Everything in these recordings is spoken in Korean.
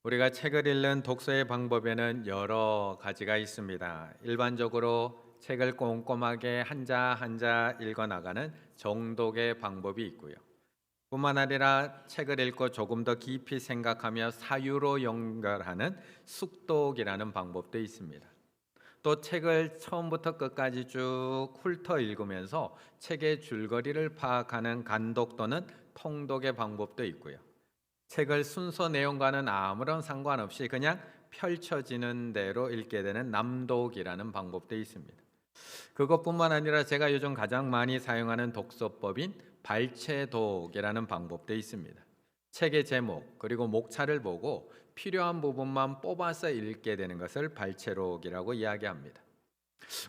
우리가 책을 읽는 독서의 방법에는 여러 가지가 있습니다. 일반적으로 책을 꼼꼼하게 한자 한자 읽어 나가는 정독의 방법이 있고요. 뿐만 아니라 책을 읽고 조금 더 깊이 생각하며 사유로 연결하는 숙독이라는 방법도 있습니다. 또 책을 처음부터 끝까지 쭉 훑어 읽으면서 책의 줄거리를 파악하는 간독 또는 통독의 방법도 있고요. 책을 순서 내용과는 아무런 상관없이 그냥 펼쳐지는 대로 읽게 되는 남독이라는 방법도 있습니다. 그것뿐만 아니라 제가 요즘 가장 많이 사용하는 독서법인 발췌독이라는 방법도 있습니다. 책의 제목 그리고 목차를 보고 필요한 부분만 뽑아서 읽게 되는 것을 발췌록이라고 이야기합니다.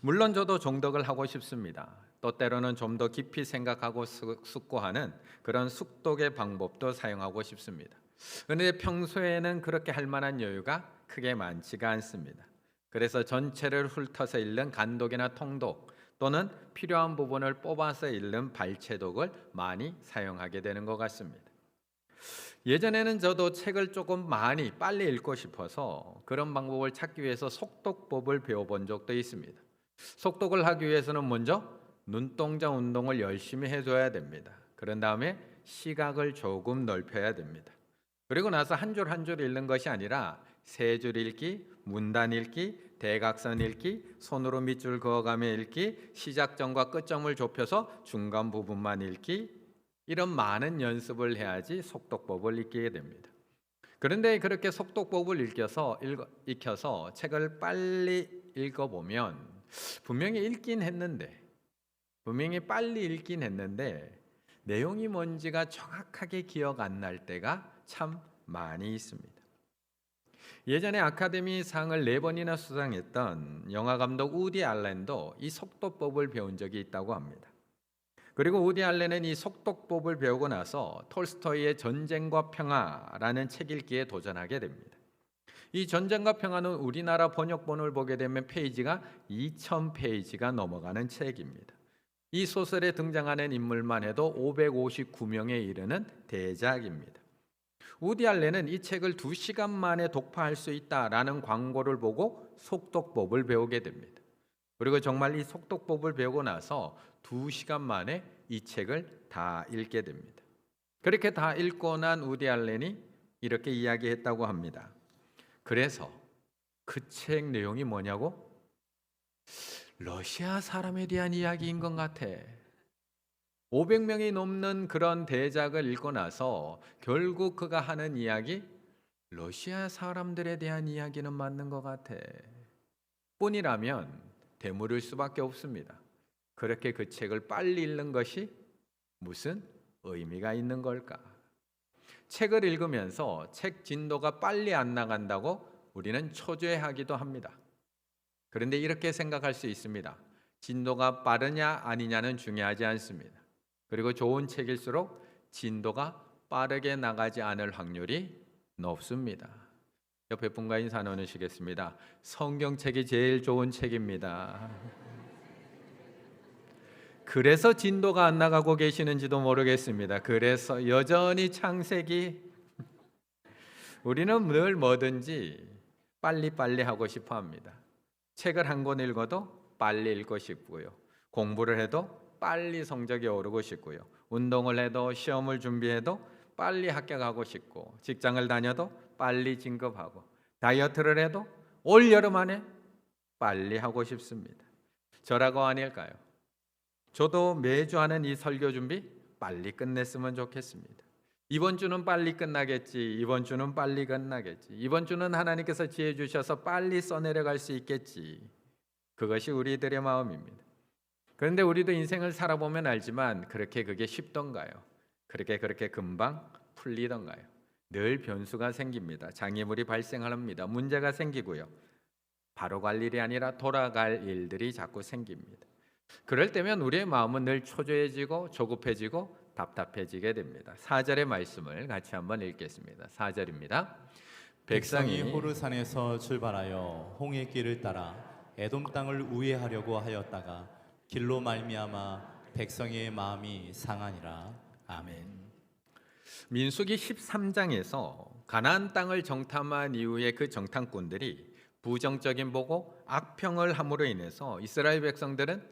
물론 저도 정독을 하고 싶습니다. 또 때로는 좀 더 깊이 생각하고 숙고하는 그런 숙독의 방법도 사용하고 싶습니다. 그런데 평소에는 그렇게 할 만한 여유가 크게 많지가 않습니다. 그래서 전체를 훑어서 읽는 간독이나 통독 또는 필요한 부분을 뽑아서 읽는 발췌독을 많이 사용하게 되는 것 같습니다. 예전에는 저도 책을 조금 많이 빨리 읽고 싶어서 그런 방법을 찾기 위해서 속독법을 배워본 적도 있습니다. 속독을 하기 위해서는 먼저 눈동자 운동을 열심히 해줘야 됩니다. 그런 다음에 시각을 조금 넓혀야 됩니다. 그리고 나서 한 줄 한 줄 읽는 것이 아니라 세 줄 읽기, 문단 읽기, 대각선 읽기, 손으로 밑줄 그어가며 읽기, 시작점과 끝점을 좁혀서 중간 부분만 읽기, 이런 많은 연습을 해야지 속독법을 익히게 됩니다. 그런데 그렇게 속독법을 익혀서 책을 빨리 읽어보면 분명히 분명히 빨리 읽긴 했는데 내용이 뭔지가 정확하게 기억 안 날 때가 참 많이 있습니다. 예전에 아카데미 상을 4번이나 수상했던 영화 감독 우디 알렌도 이 속독법을 배운 적이 있다고 합니다. 그리고 우디 알렌은 이 속독법을 배우고 나서 톨스토이의 전쟁과 평화라는 책 읽기에 도전하게 됩니다. 이 전쟁과 평화는 우리나라 번역본을 보게 되면 페이지가 2000페이지가 넘어가는 책입니다. 이 소설에 등장하는 인물만 해도 559명에 이르는 대작입니다. 우디 알렌은 이 책을 2시간 만에 독파할 수 있다라는 광고를 보고 속독법을 배우게 됩니다. 그리고 정말 이 속독법을 배우고 나서 2시간 만에 이 책을 다 읽게 됩니다. 그렇게 다 읽고 난 우디 알렌이 이렇게 이야기했다고 합니다. 그래서 그 책 내용이 뭐냐고? 러시아 사람에 대한 이야기인 것 같아. 500명이 넘는 그런 대작을 읽고 나서 결국 그가 하는 이야기, 러시아 사람들에 대한 이야기는 맞는 것 같아. 뿐이라면 되물을 수밖에 없습니다. 그렇게 그 책을 빨리 읽는 것이 무슨 의미가 있는 걸까? 책을 읽으면서 책 진도가 빨리 안 나간다고 우리는 초조해하기도 합니다. 그런데 이렇게 생각할 수 있습니다. 진도가 빠르냐 아니냐는 중요하지 않습니다. 그리고 좋은 책일수록 진도가 빠르게 나가지 않을 확률이 높습니다. 옆에 분과 인사 나누시겠습니다. 성경책이 제일 좋은 책입니다. 그래서 진도가 안 나가고 계시는지도 모르겠습니다. 그래서 여전히 창세기 우리는 늘 뭐든지 빨리빨리 하고 싶어 합니다. 책을 한 권 읽어도 빨리 읽고 싶고요. 공부를 해도 빨리 성적이 오르고 싶고요. 운동을 해도 시험을 준비해도 빨리 합격하고 싶고 직장을 다녀도 빨리 진급하고 다이어트를 해도 올 여름 안에 빨리 하고 싶습니다. 저라고 아닐까요? 저도 매주 하는 이 설교 준비 빨리 끝냈으면 좋겠습니다. 이번 주는 빨리 끝나겠지. 이번 주는 빨리 끝나겠지. 이번 주는 하나님께서 지혜 주셔서 빨리 써내려갈 수 있겠지. 그것이 우리들의 마음입니다. 그런데 우리도 인생을 살아보면 알지만 그게 쉽던가요? 그렇게 금방 풀리던가요? 늘 변수가 생깁니다. 장애물이 발생합니다. 문제가 생기고요. 바로 갈 일이 아니라 돌아갈 일들이 자꾸 생깁니다. 그럴 때면 우리의 마음은 늘 초조해지고 조급해지고 답답해지게 됩니다. 4절의 말씀을 같이 한번 읽겠습니다. 4절입니다. 백성이 호르산에서 출발하여 홍해 길을 따라 에돔 땅을 우회하려고 하였다가 길로 말미암아 백성의 마음이 상하니라. 아멘. 민수기 13장에서 가나안 땅을 정탐한 이후에 그 정탐꾼들이 부정적인 보고 악평을 함으로 인해서 이스라엘 백성들은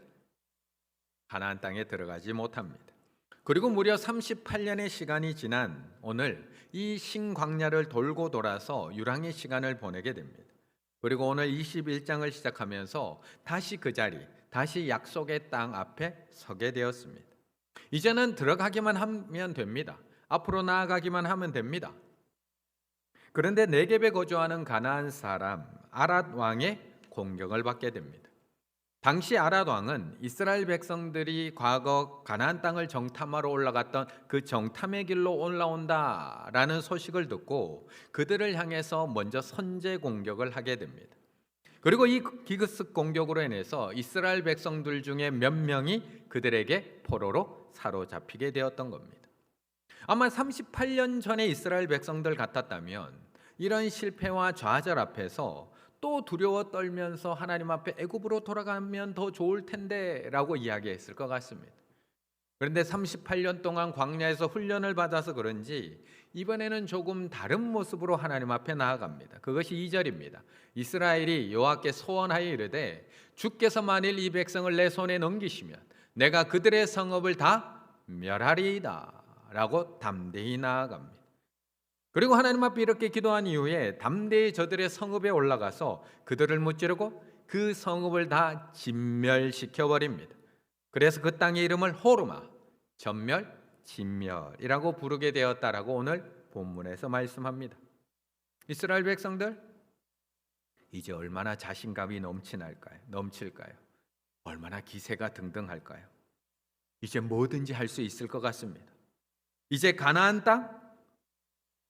가나안 땅에 들어가지 못합니다. 그리고 무려 38년의 시간이 지난 오늘 이 신광야를 돌고 돌아서 유랑의 시간을 보내게 됩니다. 그리고 오늘 21장을 시작하면서 다시 그 자리, 다시 약속의 땅 앞에 서게 되었습니다. 이제는 들어가기만 하면 됩니다. 앞으로 나아가기만 하면 됩니다. 그런데 네겝에 거주하는 가나안 사람 아랏 왕의 공격을 받게 됩니다. 당시 아랏 왕은 이스라엘 백성들이 과거 가나안 땅을 정탐하러 올라갔던 그 정탐의 길로 올라온다라는 소식을 듣고 그들을 향해서 먼저 선제 공격을 하게 됩니다. 그리고 이 기습 공격으로 인해서 이스라엘 백성들 중에 몇 명이 그들에게 포로로 사로잡히게 되었던 겁니다. 아마 38년 전에 이스라엘 백성들 같았다면 이런 실패와 좌절 앞에서 또 두려워 떨면서 하나님 앞에 애굽으로 돌아가면 더 좋을 텐데 라고 이야기했을 것 같습니다. 그런데 38년 동안 광야에서 훈련을 받아서 그런지 이번에는 조금 다른 모습으로 하나님 앞에 나아갑니다. 그것이 2절입니다. 이스라엘이 여호와께 소원하여 이르되 주께서 만일 이 백성을 내 손에 넘기시면 내가 그들의 성읍을 다 멸하리이다 라고 담대히 나아갑니다. 그리고 하나님 앞에 이렇게 기도한 이후에 담대히 저들의 성읍에 올라가서 그들을 무찌르고 그 성읍을 다 진멸시켜 버립니다. 그래서 그 땅의 이름을 호르마, 전멸, 진멸이라고 부르게 되었다라고 오늘 본문에서 말씀합니다. 이스라엘 백성들 이제 얼마나 자신감이 넘칠까요? 얼마나 기세가 등등할까요? 이제 뭐든지 할 수 있을 것 같습니다. 이제 가나안 땅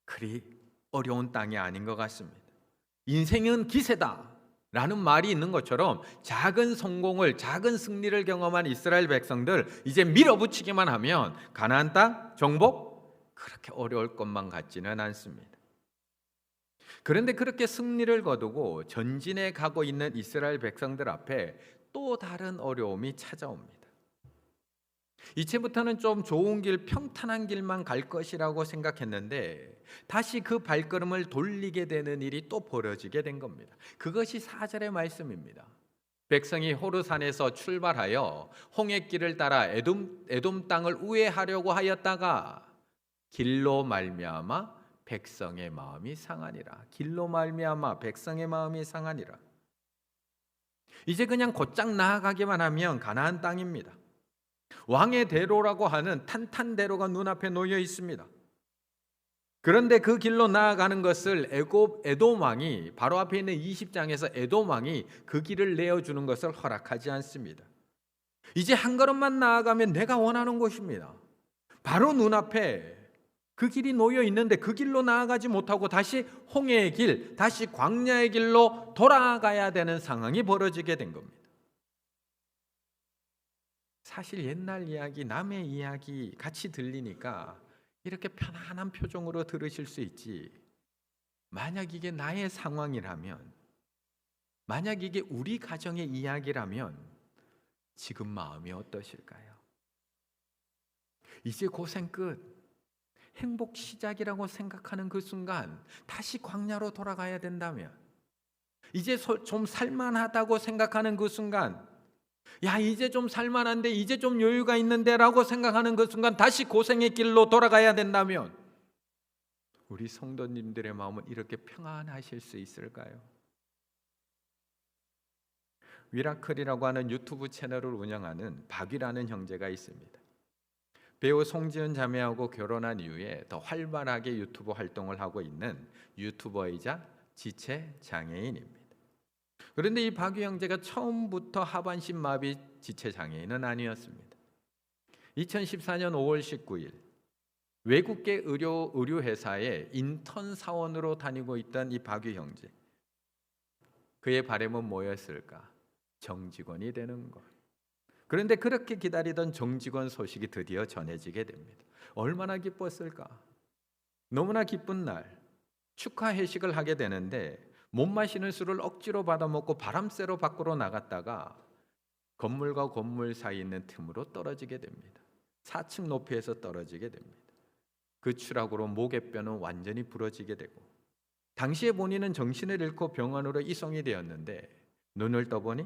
그리 어려운 땅이 아닌 것 같습니다. 인생은 기세다 라는 말이 있는 것처럼 작은 성공을, 작은 승리를 경험한 이스라엘 백성들 이제 밀어붙이기만 하면 가나안 땅 정복 그렇게 어려울 것만 같지는 않습니다. 그런데 그렇게 승리를 거두고 전진해 가고 있는 이스라엘 백성들 앞에 또 다른 어려움이 찾아옵니다. 이제부터는 좀 좋은 길, 평탄한 길만 갈 것이라고 생각했는데 다시 그 발걸음을 돌리게 되는 일이 또 벌어지게 된 겁니다. 그것이 4절의 말씀입니다. 백성이 호르산에서 출발하여 홍해길을 따라 에돔 땅을 우회하려고 하였다가 길로 말미암아 백성의 마음이 상하니라. 길로 말미암아 백성의 마음이 상하니라. 이제 그냥 곧장 나아가기만 하면 가나안 땅입니다. 왕의 대로라고 하는 탄탄대로가 눈앞에 놓여 있습니다. 그런데 그 길로 나아가는 것을 에돔 왕이 바로 앞에 있는 20장에서 에돔 왕이 그 길을 내어주는 것을 허락하지 않습니다. 이제 한 걸음만 나아가면 내가 원하는 곳입니다. 바로 눈앞에 그 길이 놓여 있는데 그 길로 나아가지 못하고 다시 홍해의 길, 다시 광야의 길로 돌아가야 되는 상황이 벌어지게 된 겁니다. 사실 옛날 이야기, 남의 이야기 같이 들리니까 이렇게 편안한 표정으로 들으실 수 있지, 만약 이게 나의 상황이라면, 만약 이게 우리 가정의 이야기라면 지금 마음이 어떠실까요? 이제 고생 끝, 행복 시작이라고 생각하는 그 순간 다시 광야로 돌아가야 된다면, 이제 좀 살만하다고 생각하는 그 순간, 야 이제 좀 살만한데, 이제 좀 여유가 있는데 라고 생각하는 그 순간 다시 고생의 길로 돌아가야 된다면 우리 성도님들의 마음은 이렇게 평안하실 수 있을까요? 위라클이라고 하는 유튜브 채널을 운영하는 박이라는 형제가 있습니다. 배우 송지은 자매하고 결혼한 이후에 더 활발하게 유튜브 활동을 하고 있는 유튜버이자 지체 장애인입니다. 그런데 이 박유 형제가 처음부터 하반신 마비 지체 장애인은 아니었습니다. 2014년 5월 19일 외국계 의료회사에 인턴 사원으로 다니고 있던 이 박유 형제, 그의 바람은 뭐였을까? 정직원이 되는 것. 그런데 그렇게 기다리던 정직원 소식이 드디어 전해지게 됩니다. 얼마나 기뻤을까? 너무나 기쁜 날 축하 회식을 하게 되는데 못 마시는 술을 억지로 받아먹고 바람 쐬러 밖으로 나갔다가 건물과 건물 사이에 있는 틈으로 떨어지게 됩니다. 4층 높이에서 떨어지게 됩니다. 그 추락으로 목의 뼈는 완전히 부러지게 되고 당시에 본인은 정신을 잃고 병원으로 이송이 되었는데 눈을 떠보니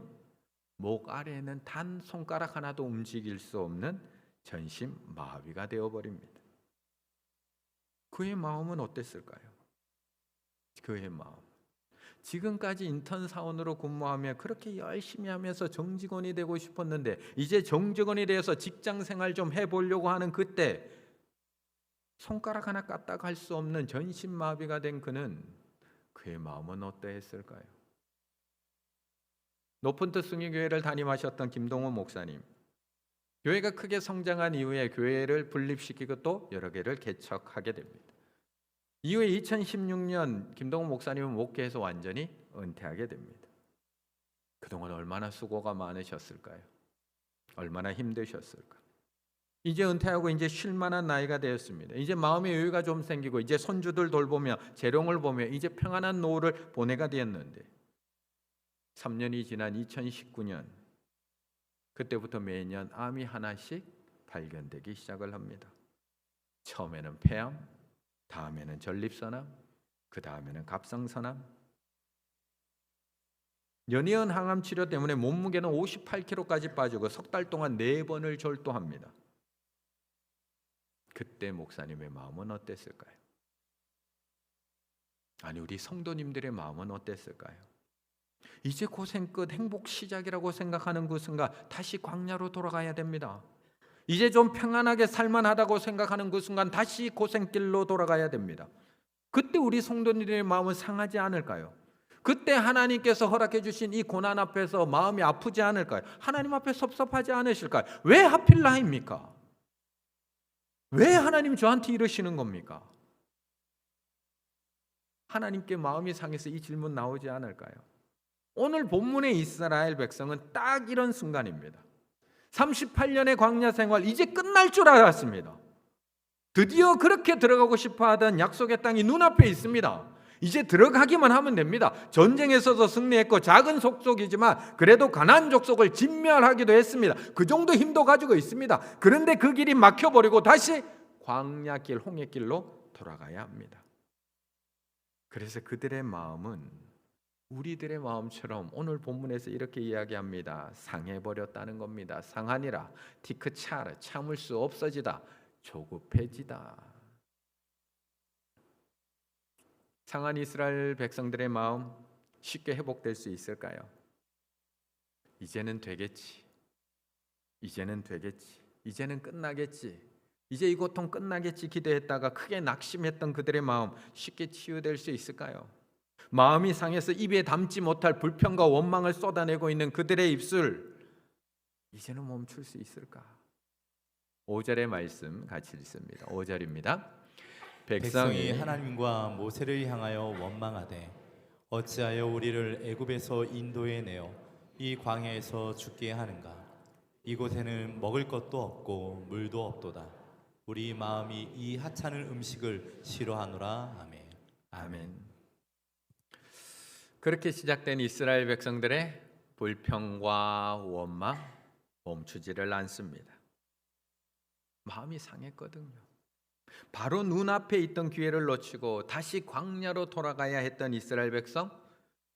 목 아래에는 단 손가락 하나도 움직일 수 없는 전신 마비가 되어버립니다. 그의 마음은 어땠을까요? 그의 마음, 지금까지 인턴 사원으로 근무하며 그렇게 열심히 하면서 정직원이 되고 싶었는데 이제 정직원이 되어서 직장 생활 좀 해보려고 하는 그때 손가락 하나 까딱 할 수 없는 전신마비가 된 그는 그의 마음은 어떠했을까요? 높은 뜻 승리교회를 담임하셨던 김동호 목사님, 교회가 크게 성장한 이후에 교회를 분립시키고 또 여러 개를 개척하게 됩니다. 이후에 2016년 김동호 목사님은 목회에서 완전히 은퇴하게 됩니다. 그동안 얼마나 수고가 많으셨을까요? 얼마나 힘드셨을까? 이제 은퇴하고 이제 쉴 만한 나이가 되었습니다. 이제 마음의 여유가 좀 생기고 이제 손주들 돌보며 재롱을 보며 이제 평안한 노후를 보내가 되었는데 3년이 지난 2019년 그때부터 매년 암이 하나씩 발견되기 시작을 합니다. 처음에는 폐암, 다음에는 전립선암, 그 다음에는 갑상선암. 연이은 항암 치료 때문에 몸무게는 58kg까지 빠지고 석 달 동안 4번을 절도합니다. 그때 목사님의 마음은 어땠을까요? 아니, 우리 성도님들의 마음은 어땠을까요? 이제 고생 끝, 행복 시작이라고 생각하는 그 순간 다시 광야로 돌아가야 됩니다. 이제 좀 평안하게 살만하다고 생각하는 그 순간 다시 고생길로 돌아가야 됩니다. 그때 우리 성도님들의 마음은 상하지 않을까요? 그때 하나님께서 허락해 주신 이 고난 앞에서 마음이 아프지 않을까요? 하나님 앞에 섭섭하지 않으실까요? 왜 하필 나입니까? 왜 하나님 저한테 이러시는 겁니까? 하나님께 마음이 상해서 이 질문 나오지 않을까요? 오늘 본문의 이스라엘 백성은 딱 이런 순간입니다. 38년의 광야 생활 이제 끝날 줄 알았습니다. 드디어 그렇게 들어가고 싶어하던 약속의 땅이 눈앞에 있습니다. 이제 들어가기만 하면 됩니다. 전쟁에서도 승리했고 작은 족속이지만 그래도 가나안 족속을 진멸하기도 했습니다. 그 정도 힘도 가지고 있습니다. 그런데 그 길이 막혀버리고 다시 광야길, 홍해길로 돌아가야 합니다. 그래서 그들의 마음은 우리들의 마음처럼 오늘 본문에서 이렇게 이야기합니다. 상해버렸다는 겁니다. 상하니라 티크차르, 참을 수 없어지다, 조급해지다. 상한 이스라엘 백성들의 마음 쉽게 회복될 수 있을까요? 이제는 되겠지. 이제는 되겠지. 이제는 끝나겠지. 이제 이 고통 끝나겠지 기대했다가 크게 낙심했던 그들의 마음 쉽게 치유될 수 있을까요? 마음이 상해서 입에 담지 못할 불평과 원망을 쏟아내고 있는 그들의 입술 이제는 멈출 수 있을까? 5절의 말씀 같이 읽습니다. 5절입니다. 백성이 하나님과 모세를 향하여 원망하되 어찌하여 우리를 애굽에서 인도해 내어 이 광야에서 죽게 하는가? 이곳에는 먹을 것도 없고 물도 없도다. 우리 마음이 이 하찮은 음식을 싫어하노라. 아멘. 아멘. 그렇게 시작된 이스라엘 백성들의 불평과 원망 멈추지를 않습니다. 마음이 상했거든요. 바로 눈앞에 있던 기회를 놓치고 다시 광야로 돌아가야 했던 이스라엘 백성,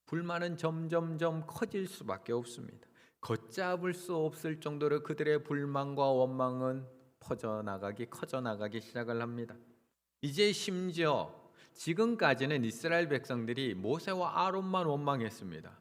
불만은 점점점 커질 수밖에 없습니다. 걷잡을 수 없을 정도로 그들의 불만과 원망은 커져나가기 시작을 합니다. 이제 심지어 지금까지는 이스라엘 백성들이 모세와 아론만 원망했습니다.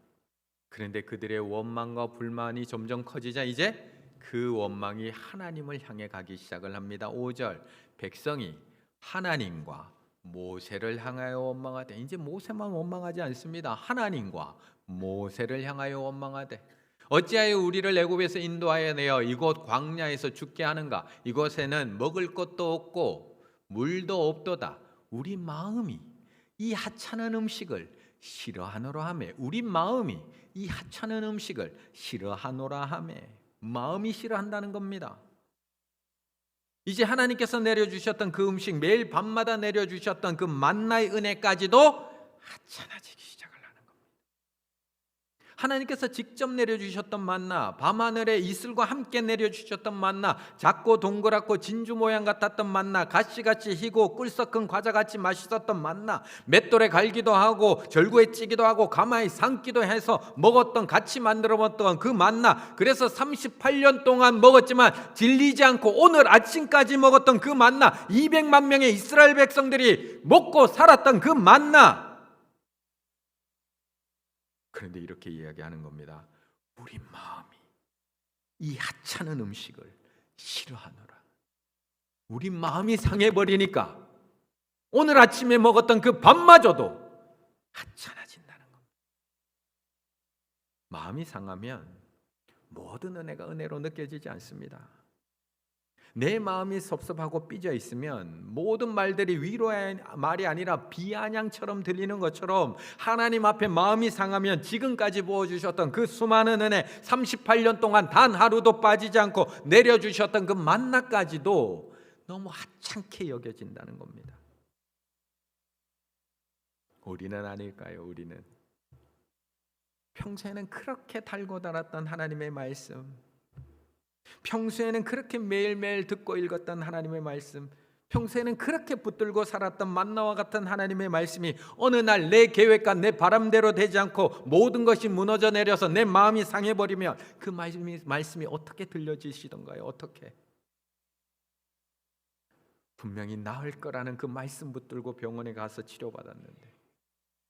그런데 그들의 원망과 불만이 점점 커지자 이제 그 원망이 하나님을 향해 가기 시작을 합니다. 5절, 백성이 하나님과 모세를 향하여 원망하되, 이제 모세만 원망하지 않습니다. 하나님과 모세를 향하여 원망하되 어찌하여 우리를 애굽에서 인도하여 내어 이곳 광야에서 죽게 하는가? 이곳에는 먹을 것도 없고 물도 없도다. 우리 마음이 이 하찮은 음식을 싫어하노라 하매, 우리 마음이 이 하찮은 음식을 싫어하노라 하매, 마음이 싫어한다는 겁니다. 이제 하나님께서 내려주셨던 그 음식, 매일 밤마다 내려주셨던 그 만나의 은혜까지도 하찮아지기 시작을 하는 겁니다. 하나님께서 직접 내려주셨던 만나, 밤하늘에 이슬과 함께 내려주셨던 만나, 작고 동그랗고 진주 모양 같았던 만나, 가시같이 희고 꿀 섞은 과자같이 맛있었던 만나, 맷돌에 갈기도 하고 절구에 찌기도 하고 가마에 삶기도 해서 먹었던, 같이 만들어 먹었던 그 만나, 그래서 38년 동안 먹었지만 질리지 않고 오늘 아침까지 먹었던 그 만나, 200만 명의 이스라엘 백성들이 먹고 살았던 그 만나. 그런데 이렇게 이야기하는 겁니다. 우리 마음이 이 하찮은 음식을 싫어하노라. 우리 마음이 상해버리니까 오늘 아침에 먹었던 그 밥마저도 하찮아진다는 겁니다. 마음이 상하면 모든 은혜가 은혜로 느껴지지 않습니다. 내 마음이 섭섭하고 삐져 있으면 모든 말들이 위로의 말이 아니라 비아냥처럼 들리는 것처럼 하나님 앞에 마음이 상하면 지금까지 부어주셨던 그 수많은 은혜, 38년 동안 단 하루도 빠지지 않고 내려주셨던 그 만나까지도 너무 하찮게 여겨진다는 겁니다. 우리는 아닐까요? 우리는 평소에는 그렇게 달고 달았던 하나님의 말씀, 평소에는 그렇게 매일매일 듣고 읽었던 하나님의 말씀, 평소에는 그렇게 붙들고 살았던 만나와 같은 하나님의 말씀이 어느 날 내 계획과 내 바람대로 되지 않고 모든 것이 무너져 내려서 내 마음이 상해버리면 그 말씀이 어떻게 들려지시던가요? 어떻게? 분명히 나을 거라는 그 말씀 붙들고 병원에 가서 치료받았는데,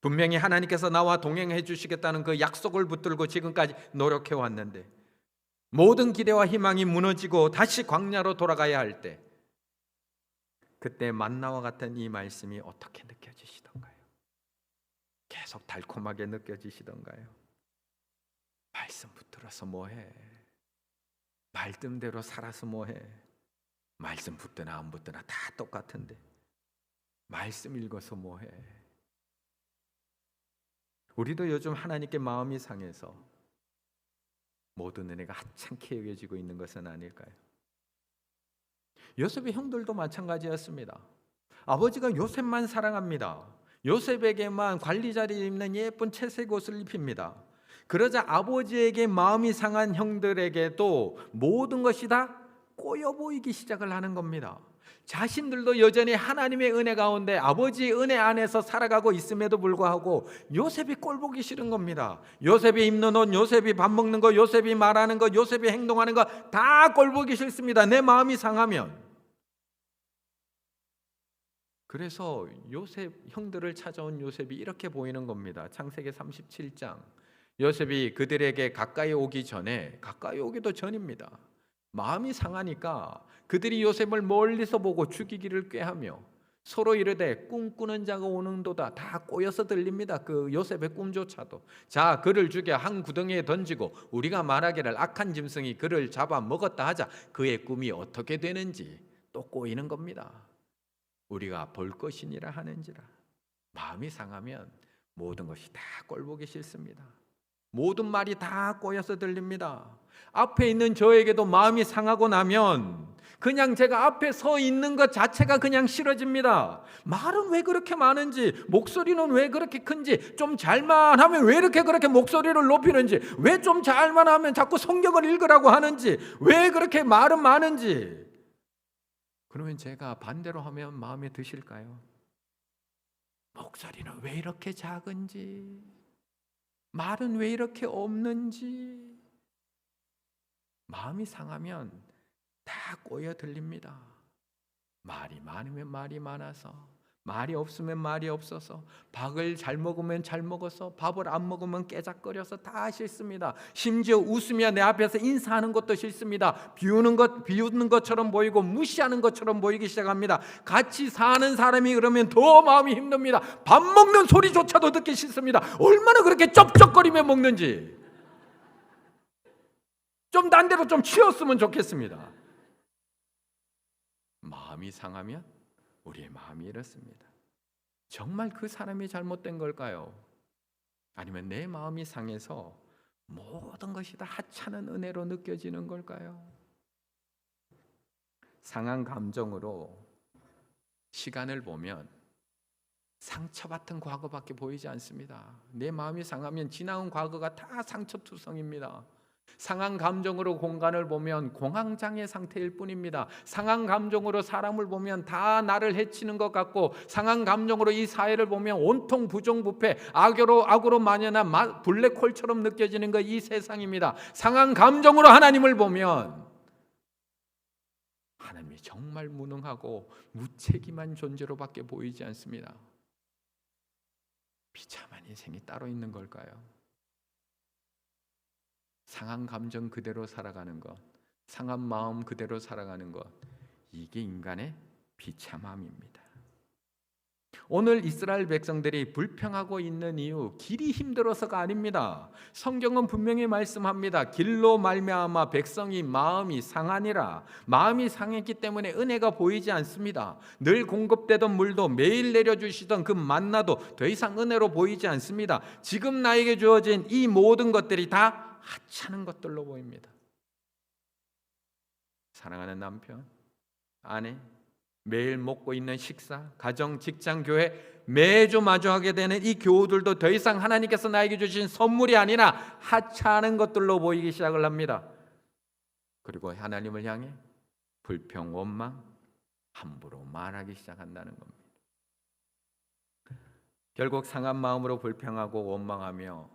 분명히 하나님께서 나와 동행해 주시겠다는 그 약속을 붙들고 지금까지 노력해 왔는데, 모든 기대와 희망이 무너지고 다시 광야로 돌아가야 할 때, 그때 만나와 같은 이 말씀이 어떻게 느껴지시던가요? 계속 달콤하게 느껴지시던가요? 말씀 붙들어서 뭐해? 말씀대로 살아서 뭐해? 말씀 붙드나 안 붙드나 다 똑같은데 말씀 읽어서 뭐해? 우리도 요즘 하나님께 마음이 상해서 모든 은혜가 하찮게 여겨지고 있는 것은 아닐까요? 요셉의 형들도 마찬가지였습니다. 아버지가 요셉만 사랑합니다. 요셉에게만 관리 자리에 입는 예쁜 채색 옷을 입힙니다. 그러자 아버지에게 마음이 상한 형들에게도 모든 것이 다 꼬여 보이기 시작을 하는 겁니다. 자신들도 여전히 하나님의 은혜 가운데 아버지의 은혜 안에서 살아가고 있음에도 불구하고 요셉이 꼴 보기 싫은 겁니다. 요셉이 입는 옷, 요셉이 밥 먹는 거, 요셉이 말하는 거, 요셉이 행동하는 거 다 꼴 보기 싫습니다. 내 마음이 상하면. 그래서 요셉 형들을 찾아온 요셉이 이렇게 보이는 겁니다. 창세기 37장. 요셉이 그들에게 가까이 오기 전에, 가까이 오기도 전입니다. 마음이 상하니까 그들이 요셉을 멀리서 보고 죽이기를 꾀하며 서로 이르되 꿈꾸는 자가 오는도다. 다 꼬여서 들립니다. 그 요셉의 꿈조차도. 자, 그를 죽여 한 구덩이에 던지고 우리가 말하기를 악한 짐승이 그를 잡아 먹었다 하자. 그의 꿈이 어떻게 되는지 또 꼬이는 겁니다. 우리가 볼 것이니라 하는지라. 마음이 상하면 모든 것이 다 꼴보기 싫습니다. 모든 말이 다 꼬여서 들립니다. 앞에 있는 저에게도 마음이 상하고 나면 그냥 제가 앞에 서 있는 것 자체가 그냥 싫어집니다. 말은 왜 그렇게 많은지, 목소리는 왜 그렇게 큰지, 좀 잘만 하면 왜 이렇게 그렇게 목소리를 높이는지, 왜 좀 잘만 하면 자꾸 성경을 읽으라고 하는지, 왜 그렇게 말은 많은지. 그러면 제가 반대로 하면 마음에 드실까요? 목소리는 왜 이렇게 작은지, 말은 왜 이렇게 없는지. 마음이 상하면 다 꼬여 들립니다. 말이 많으면 말이 많아서, 말이 없으면 말이 없어서, 밥을 잘 먹으면 잘 먹어서, 밥을 안 먹으면 깨작거려서 다 싫습니다. 심지어 웃으며 내 앞에서 인사하는 것도 싫습니다. 비웃는 것처럼 보이고 무시하는 것처럼 보이기 시작합니다. 같이 사는 사람이 그러면 더 마음이 힘듭니다. 밥 먹는 소리조차도 듣기 싫습니다. 얼마나 그렇게 쩝쩝거리며 먹는지. 좀 딴 데로 좀 치웠으면 좋겠습니다. 마음이 상하면 우리의 마음이 이렇습니다. 정말 그 사람이 잘못된 걸까요? 아니면 내 마음이 상해서 모든 것이 다 하찮은 은혜로 느껴지는 걸까요? 상한 감정으로 시간을 보면 상처받은 과거밖에 보이지 않습니다. 내 마음이 상하면 지나온 과거가 다 상처투성입니다. 상한 감정으로 공간을 보면 공황장애 상태일 뿐입니다. 상한 감정으로 사람을 보면 다 나를 해치는 것 같고, 상한 감정으로 이 사회를 보면 온통 부정부패, 악으로 만연한 블랙홀처럼 느껴지는 것, 이 세상입니다. 상한 감정으로 하나님을 보면 하나님이 정말 무능하고 무책임한 존재로밖에 보이지 않습니다. 비참한 인생이 따로 있는 걸까요? 상한 감정 그대로 살아가는 것, 상한 마음 그대로 살아가는 것, 이게 인간의 비참함입니다. 오늘 이스라엘 백성들이 불평하고 있는 이유, 길이 힘들어서가 아닙니다. 성경은 분명히 말씀합니다. 길로 말미암아 백성이 마음이 상하니라. 마음이 상했기 때문에 은혜가 보이지 않습니다. 늘 공급되던 물도, 매일 내려주시던 그 만나도 더 이상 은혜로 보이지 않습니다. 지금 나에게 주어진 이 모든 것들이 다 하찮은 것들로 보입니다. 사랑하는 남편, 아내, 매일 먹고 있는 식사, 가정, 직장, 교회, 매주 마주하게 되는 이 교우들도 더 이상 하나님께서 나에게 주신 선물이 아니라 하찮은 것들로 보이기 시작을 합니다. 그리고 하나님을 향해 불평, 원망, 함부로 말하기 시작한다는 겁니다. 결국 상한 마음으로 불평하고 원망하며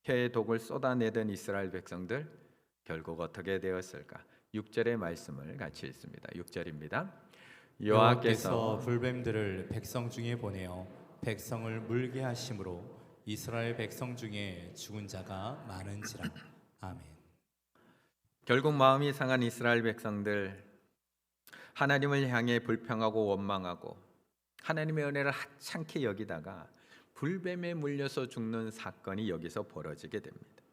혀의 독을 쏟아내던 이스라엘 백성들, 결국 어떻게 되었을까? 6절의 말씀을 같이 읽습니다. 6절입니다. 여호와께서 불뱀들을 백성 중에 보내어 백성을 물게 하심으로 이스라엘 백성 중에 죽은 자가 많은지라. 아멘. 결국 마음이 상한 이스라엘 백성들, 하나님을 향해 불평하고 원망하고 하나님의 은혜를 하찮게 여기다가 불뱀에 물려서 죽는 사건이 여기서 벌어지게 됩니다.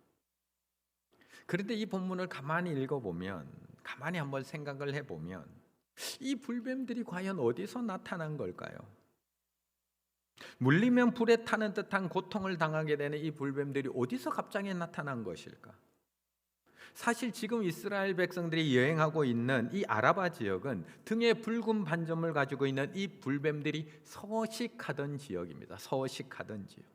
그런데 이 본문을 가만히 읽어보면, 가만히 한번 생각을 해보면, 이 불뱀들이 과연 어디서 나타난 걸까요? 물리면 불에 타는 듯한 고통을 당하게 되는 이 불뱀들이 어디서 갑자기 나타난 것일까? 사실 지금 이스라엘 백성들이 여행하고 있는 이 아라바 지역은 등에 붉은 반점을 가지고 있는 이 불뱀들이 서식하던 지역입니다. 서식하던 지역.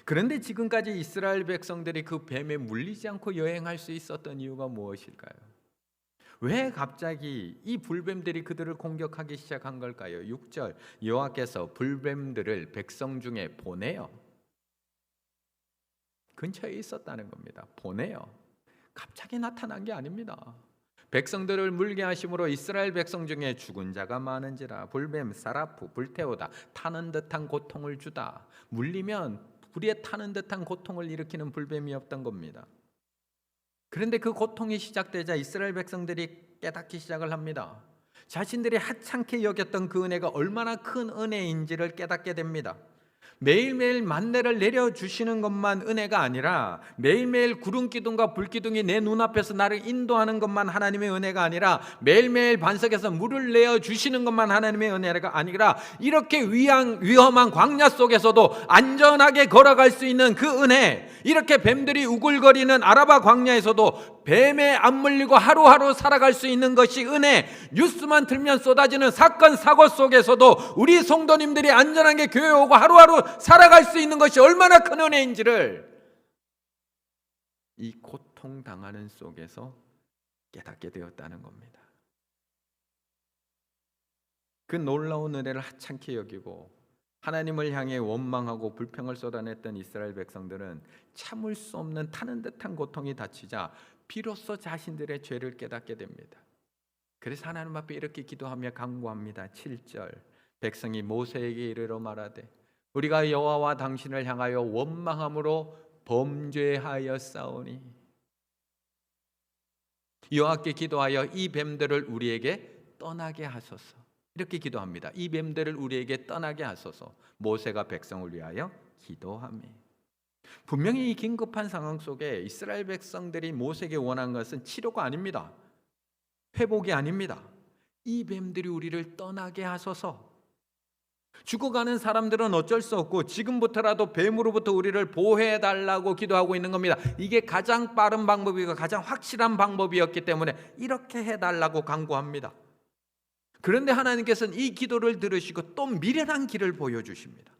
그런데 지금까지 이스라엘 백성들이 그 뱀에 물리지 않고 여행할 수 있었던 이유가 무엇일까요? 왜 갑자기 이 불뱀들이 그들을 공격하기 시작한 걸까요? 6절, 여호와께서 불뱀들을 백성 중에 보내요. 근처에 있었다는 겁니다. 보내요. 갑자기 나타난 게 아닙니다. 백성들을 물게 하심으로 이스라엘 백성 중에 죽은 자가 많은지라. 불뱀, 사라프, 불태우다, 타는 듯한 고통을 주다. 물리면 불에 타는 듯한 고통을 일으키는 불뱀이었던 겁니다. 그런데 그 고통이 시작되자 이스라엘 백성들이 깨닫기 시작을 합니다. 자신들이 하찮게 여겼던 그 은혜가 얼마나 큰 은혜인지를 깨닫게 됩니다. 매일매일 만내를 내려주시는 것만 은혜가 아니라, 매일매일 구름 기둥과 불 기둥이 내 눈앞에서 나를 인도하는 것만 하나님의 은혜가 아니라, 매일매일 반석에서 물을 내어주시는 것만 하나님의 은혜가 아니라, 이렇게 위험한 광야 속에서도 안전하게 걸어갈 수 있는 그 은혜, 이렇게 뱀들이 우글거리는 아라바 광야에서도 뱀에 안 물리고 하루하루 살아갈 수 있는 것이 은혜, 뉴스만 틀면 쏟아지는 사건 사고 속에서도 우리 성도님들이 안전하게 교회 오고 하루하루 살아갈 수 있는 것이 얼마나 큰 은혜인지를 이 고통당하는 속에서 깨닫게 되었다는 겁니다. 그 놀라운 은혜를 하찮게 여기고 하나님을 향해 원망하고 불평을 쏟아냈던 이스라엘 백성들은 참을 수 없는 타는 듯한 고통이 닥치자 비로소 자신들의 죄를 깨닫게 됩니다. 그래서 하나님 앞에 이렇게 기도하며 간구합니다. 7절, 백성이 모세에게 이르러 말하되 우리가 여호와와 당신을 향하여 원망함으로 범죄하였사오니 여호와께 기도하여 이 뱀들을 우리에게 떠나게 하소서. 이렇게 기도합니다. 이 뱀들을 우리에게 떠나게 하소서. 모세가 백성을 위하여 기도하며, 분명히 이 긴급한 상황 속에 이스라엘 백성들이 모세에게 원한 것은 치료가 아닙니다. 회복이 아닙니다. 이 뱀들이 우리를 떠나게 하소서. 죽어가는 사람들은 어쩔 수 없고 지금부터라도 뱀으로부터 우리를 보호해달라고 기도하고 있는 겁니다. 이게 가장 빠른 방법이고 가장 확실한 방법이었기 때문에 이렇게 해달라고 간구합니다. 그런데 하나님께서는 이 기도를 들으시고 또 미련한 길을 보여주십니다.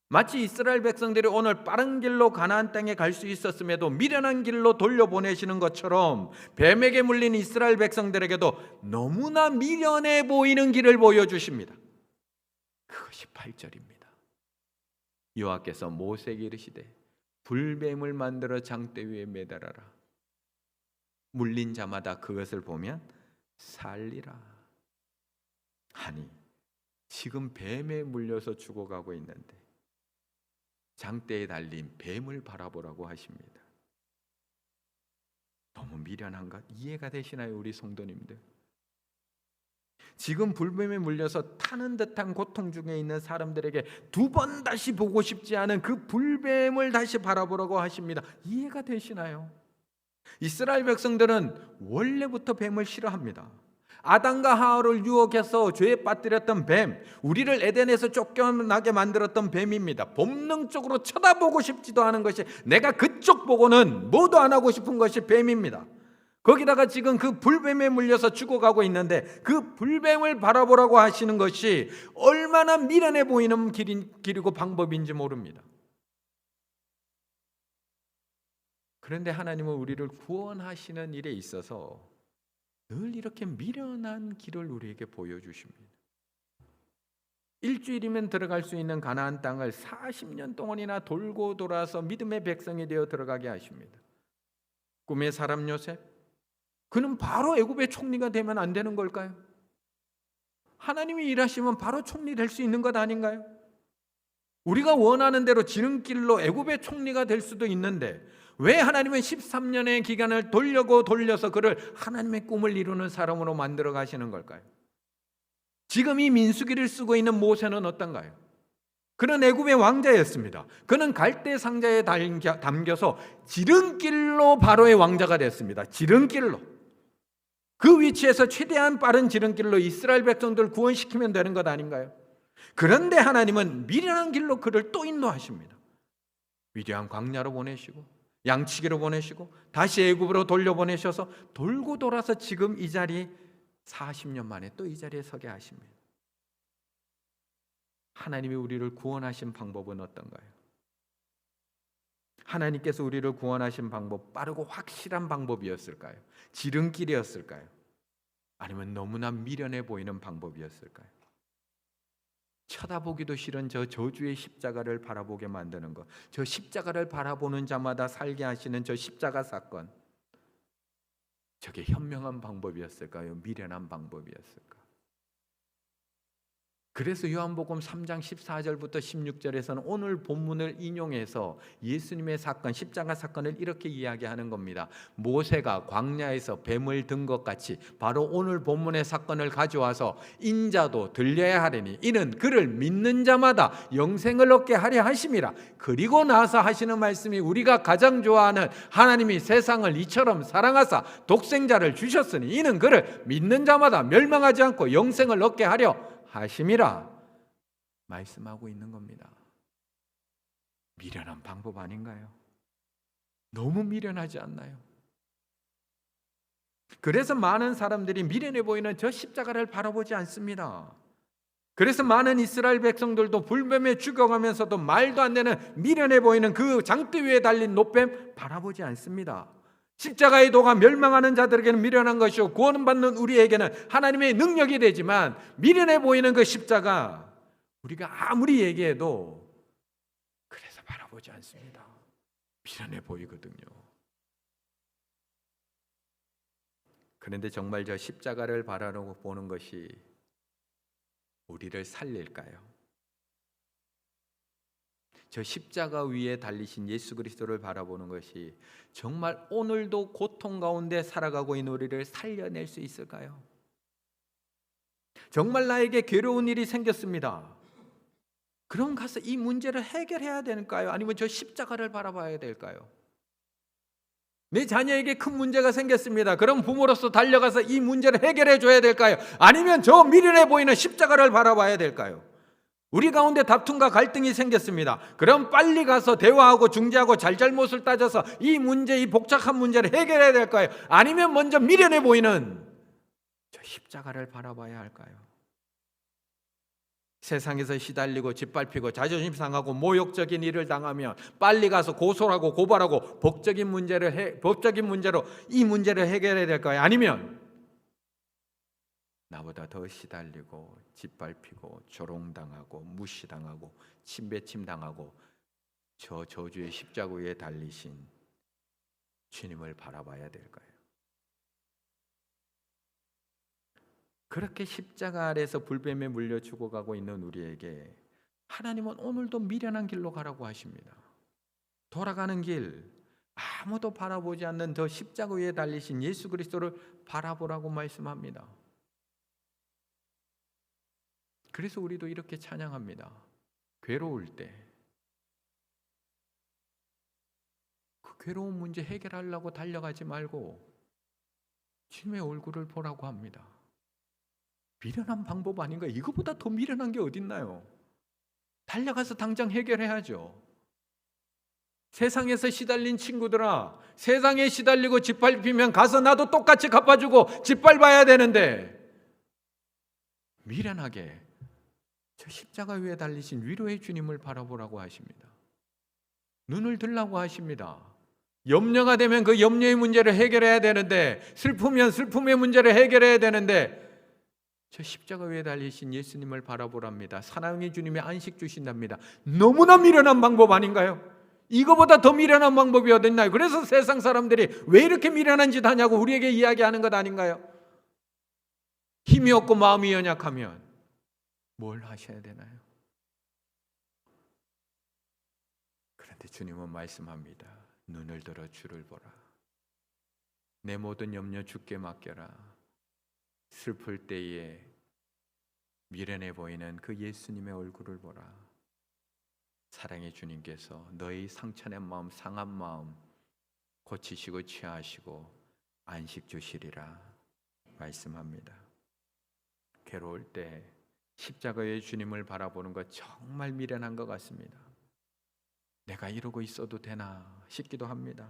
마치 이스라엘 백성들이 오늘 빠른 길로 가나안 땅에 갈 수 있었음에도 미련한 길로 돌려보내시는 것처럼 뱀에게 물린 이스라엘 백성들에게도 너무나 미련해 보이는 길을 보여주십니다. 그것이 8절입니다. 여호와께서 모세에게 이르시되 불뱀을 만들어 장대 위에 매달아라. 물린 자마다 그것을 보면 살리라. 아니, 지금 뱀에 물려서 죽어가고 있는데 장대에 달린 뱀을 바라보라고 하십니다. 너무 미련한 것 이해가 되시나요, 우리 성도님들? 지금 불뱀에 물려서 타는 듯한 고통 중에 있는 사람들에게 두 번 다시 보고 싶지 않은 그 불뱀을 다시 바라보라고 하십니다. 이해가 되시나요? 이스라엘 백성들은 원래부터 뱀을 싫어합니다. 아담과 하와를 유혹해서 죄에 빠뜨렸던 뱀, 우리를 에덴에서 쫓겨나게 만들었던 뱀입니다. 본능적으로 쳐다보고 싶지도 않은 것이, 내가 그쪽 보고는 뭐도 안 하고 싶은 것이 뱀입니다. 거기다가 지금 그 불뱀에 물려서 죽어가고 있는데 그 불뱀을 바라보라고 하시는 것이 얼마나 미련해 보이는 길이고 방법인지 모릅니다. 그런데 하나님은 우리를 구원하시는 일에 있어서 늘 이렇게 미련한 길을 우리에게 보여주십니다. 일주일이면 들어갈 수 있는 가나안 땅을 40년 동안이나 돌고 돌아서 믿음의 백성이 되어 들어가게 하십니다. 꿈의 사람 요셉, 그는 바로 애굽의 총리가 되면 안 되는 걸까요? 하나님이 일하시면 바로 총리 될 수 있는 것 아닌가요? 우리가 원하는 대로 지름길로 애굽의 총리가 될 수도 있는데 왜 하나님은 13년의 기간을 돌려서 그를 하나님의 꿈을 이루는 사람으로 만들어 가시는 걸까요? 지금 이 민수기를 쓰고 있는 모세는 어떤가요? 그는 애굽의 왕자였습니다. 그는 갈대 상자에 담겨서 지름길로 바로의 왕자가 됐습니다. 지름길로. 그 위치에서 최대한 빠른 지름길로 이스라엘 백성들을 구원시키면 되는 것 아닌가요? 그런데 하나님은 미련한 길로 그를 또 인도하십니다. 위대한 광야로 보내시고 양치기로 보내시고 다시 애굽으로 돌려보내셔서 돌고 돌아서 지금 이 자리 40년 만에 또 이 자리에 서게 하십니다. 하나님이 우리를 구원하신 방법은 어떤가요? 하나님께서 우리를 구원하신 방법, 빠르고 확실한 방법이었을까요? 지름길이었을까요? 아니면 너무나 미련해 보이는 방법이었을까요? 쳐다보기도 싫은 저 저주의 십자가를 바라보게 만드는 것, 저 십자가를 바라보는 자마다 살게 하시는 저 십자가 사건, 저게 현명한 방법이었을까요? 미련한 방법이었을까? 그래서 요한복음 3장 14절부터 16절에서는 오늘 본문을 인용해서 예수님의 사건, 십자가 사건을 이렇게 이야기하는 겁니다. 모세가 광야에서 뱀을 든 것 같이 바로 오늘 본문의 사건을 가져와서 인자도 들려야 하리니 이는 그를 믿는 자마다 영생을 얻게 하려 하심이라. 그리고 나서 하시는 말씀이 우리가 가장 좋아하는 하나님이 세상을 이처럼 사랑하사 독생자를 주셨으니 이는 그를 믿는 자마다 멸망하지 않고 영생을 얻게 하려 하심이라 말씀하고 있는 겁니다. 미련한 방법 아닌가요? 너무 미련하지 않나요? 그래서 많은 사람들이 미련해 보이는 저 십자가를 바라보지 않습니다. 그래서 많은 이스라엘 백성들도 불뱀에 죽어가면서도 말도 안 되는 미련해 보이는 그 장대 위에 달린 노뱀 바라보지 않습니다. 십자가의 도가 멸망하는 자들에게는 미련한 것이고 구원받는 우리에게는 하나님의 능력이 되지만 미련해 보이는 그 십자가 우리가 아무리 얘기해도 그래서 바라보지 않습니다. 미련해 보이거든요. 그런데 정말 저 십자가를 바라보는 것이 우리를 살릴까요? 저 십자가 위에 달리신 예수 그리스도를 바라보는 것이 정말 오늘도 고통 가운데 살아가고 있는 우리를 살려낼 수 있을까요? 정말 나에게 괴로운 일이 생겼습니다. 그럼 가서 이 문제를 해결해야 될까요? 아니면 저 십자가를 바라봐야 될까요? 내 자녀에게 큰 문제가 생겼습니다. 그럼 부모로서 달려가서 이 문제를 해결해 줘야 될까요? 아니면 저 미련해 보이는 십자가를 바라봐야 될까요? 우리 가운데 다툼과 갈등이 생겼습니다. 그럼 빨리 가서 대화하고 중재하고 잘잘못을 따져서 이 문제, 이 복잡한 문제를 해결해야 될까요? 아니면 먼저 미련해 보이는 저 십자가를 바라봐야 할까요? 세상에서 시달리고 짓밟히고 자존심 상하고 모욕적인 일을 당하면 빨리 가서 고소하고 고발하고 법적인 문제로 이 문제를 해결해야 될까요? 아니면 나보다 더 시달리고 짓밟히고 조롱당하고 무시당하고 침배침당하고 저 저주의 십자가 위에 달리신 주님을 바라봐야 될까요? 그렇게 십자가 아래서 불뱀에 물려 죽어가고 있는 우리에게 하나님은 오늘도 미련한 길로 가라고 하십니다. 돌아가는 길, 아무도 바라보지 않는 저 십자가 위에 달리신 예수 그리스도를 바라보라고 말씀합니다. 그래서 우리도 이렇게 찬양합니다. 괴로울 때 그 괴로운 문제 해결하려고 달려가지 말고 주님의 얼굴을 보라고 합니다. 미련한 방법 아닌가? 이거보다 더 미련한 게 어딨나요? 달려가서 당장 해결해야죠. 세상에서 시달린 친구들아, 세상에 시달리고 짓밟히면 가서 나도 똑같이 갚아주고 짓밟아야 되는데 미련하게 저 십자가 위에 달리신 위로의 주님을 바라보라고 하십니다. 눈을 들라고 하십니다. 염려가 되면 그 염려의 문제를 해결해야 되는데, 슬프면 슬픔의 문제를 해결해야 되는데 저 십자가 위에 달리신 예수님을 바라보랍니다. 사랑의 주님이 안식 주신답니다. 너무나 미련한 방법 아닌가요? 이거보다 더 미련한 방법이 어딨나요? 그래서 세상 사람들이 왜 이렇게 미련한 짓 하냐고 우리에게 이야기하는 것 아닌가요? 힘이 없고 마음이 연약하면 뭘 하셔야 되나요? 그런데 주님은 말씀합니다. 눈을 들어 주를 보라. 내 모든 염려 주께 맡겨라. 슬플 때에 미련해 보이는 그 예수님의 얼굴을 보라. 사랑의 주님께서 너희 상처낸 마음, 상한 마음 고치시고 취하시고 안식 주시리라 말씀합니다. 괴로울 때 십자가의 주님을 바라보는 것 정말 미련한 것 같습니다. 내가 이러고 있어도 되나 싶기도 합니다.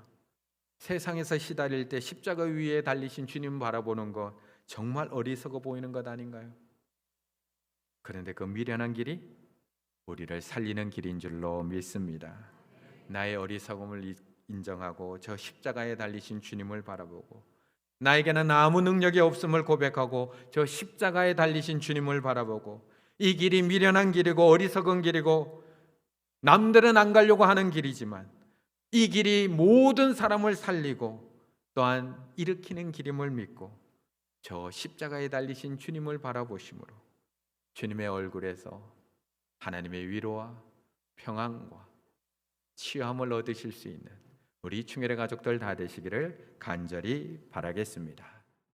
세상에서 시달릴 때 십자가 위에 달리신 주님 바라보는 것 정말 어리석어 보이는 것 아닌가요? 그런데 그 미련한 길이 우리를 살리는 길인 줄로 믿습니다. 나의 어리석음을 인정하고 저 십자가에 달리신 주님을 바라보고 나에게는 아무 능력이 없음을 고백하고 저 십자가에 달리신 주님을 바라보고 이 길이 미련한 길이고 어리석은 길이고 남들은 안 가려고 하는 길이지만 이 길이 모든 사람을 살리고 또한 일으키는 길임을 믿고 저 십자가에 달리신 주님을 바라보심으로 주님의 얼굴에서 하나님의 위로와 평안과 치유함을 얻으실 수 있는 우리 충혈의 가족들 다 되시기를 간절히 바라겠습니다.